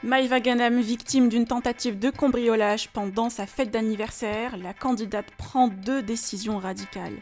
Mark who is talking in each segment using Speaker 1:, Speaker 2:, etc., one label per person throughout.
Speaker 1: Maïva Ghanem, victime d'une tentative de cambriolage pendant sa fête d'anniversaire, la candidate prend 2 décisions radicales.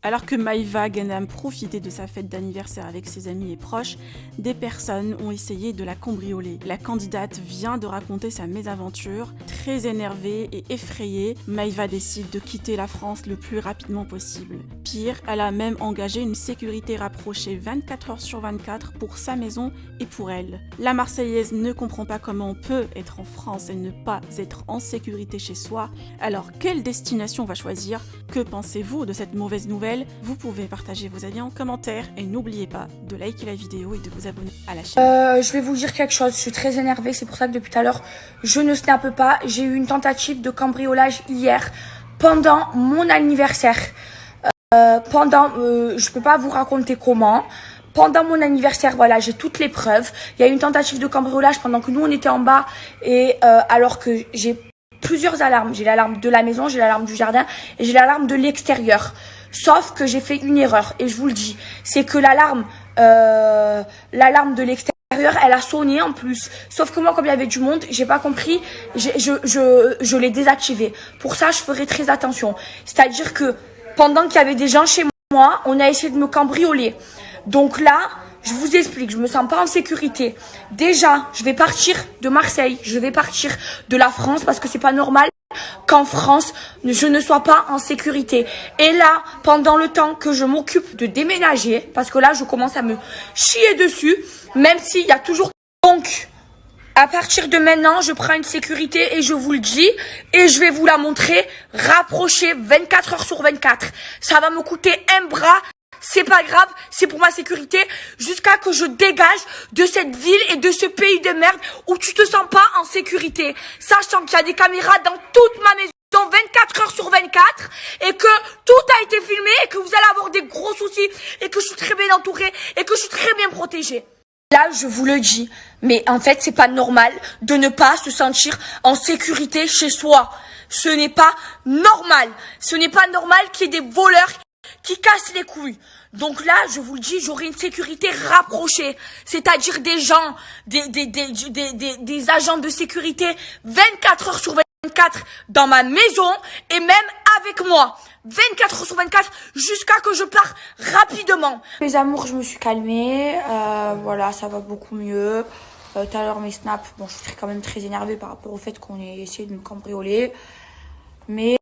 Speaker 1: Alors que Maïva Ghanem profitait de sa fête d'anniversaire avec ses amis et proches, des personnes ont essayé de la cambrioler. La candidate vient de raconter sa mésaventure. Très énervée et effrayée, Maïva décide de quitter la France le plus rapidement possible. Pire, elle a même engagé une sécurité rapprochée 24 heures sur 24 pour sa maison et pour elle. La Marseillaise ne comprend pas comment on peut être en France et ne pas être en sécurité chez soi. Alors, quelle destination on va choisir? Que pensez-vous de cette mauvaise nouvelle? Vous pouvez partager vos avis en commentaire et n'oubliez pas de liker la vidéo et de vous abonner à la chaîne.
Speaker 2: Je vais vous dire quelque chose, je suis très énervée, c'est pour ça que depuis tout à l'heure, je ne snappe pas. J'ai eu une tentative de cambriolage hier, pendant mon anniversaire. Je peux pas vous raconter comment. Pendant mon anniversaire, voilà, j'ai toutes les preuves. Il y a eu une tentative de cambriolage pendant que nous, on était en bas. Et alors que j'ai plusieurs alarmes. J'ai l'alarme de la maison, j'ai l'alarme du jardin et j'ai l'alarme de l'extérieur. Sauf que j'ai fait une erreur et je vous le dis, c'est que l'alarme de l'extérieur, elle a sonné en plus. Sauf que moi, comme il y avait du monde, j'ai pas compris, je l'ai désactivé. Pour ça, je ferai très attention. C'est-à-dire que pendant qu'il y avait des gens chez moi, on a essayé de me cambrioler. Donc là, je vous explique, je me sens pas en sécurité. Déjà, je vais partir de Marseille, je vais partir de la France parce que c'est pas normal qu'en France, je ne sois pas en sécurité. Et là, pendant le temps que je m'occupe de déménager, parce que là, je commence à me chier dessus, même s'il y a toujours... Donc, à partir de maintenant, je prends une sécurité et je vous le dis, et je vais vous la montrer, rapprochée 24 heures sur 24. Ça va me coûter un bras. C'est pas grave, c'est pour ma sécurité, jusqu'à que je dégage de cette ville et de ce pays de merde où tu te sens pas en sécurité. Sachant qu'il y a des caméras dans toute ma maison 24 heures sur 24 et que tout a été filmé et que vous allez avoir des gros soucis et que je suis très bien entourée et que je suis très bien protégée. Là, je vous le dis, mais en fait, c'est pas normal de ne pas se sentir en sécurité chez soi. Ce n'est pas normal. Ce n'est pas normal qu'il y ait des voleurs qui cassent les couilles. Donc là, je vous le dis, j'aurai une sécurité rapprochée. C'est-à-dire des gens, des agents de sécurité 24 heures sur 24 dans ma maison et même avec moi. 24 heures sur 24 jusqu'à que je parte rapidement. Mes amours, je me suis calmée. Voilà, ça va beaucoup mieux. Tout à l'heure, mes snaps, bon, je suis quand même très énervée par rapport au fait qu'on ait essayé de me cambrioler. Mais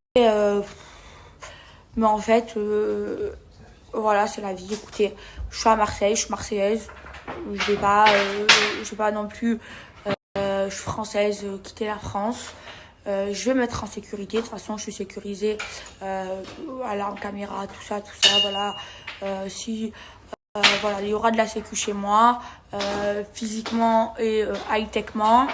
Speaker 2: en fait, voilà, c'est la vie. Écoutez, je suis à Marseille, je suis marseillaise. Je vais pas non plus, je suis française, quitter la France. Je vais me mettre en sécurité. De toute façon, je suis sécurisée. Alarme, caméra, tout ça, voilà. Voilà, il y aura de la sécu chez moi, physiquement et high-techement.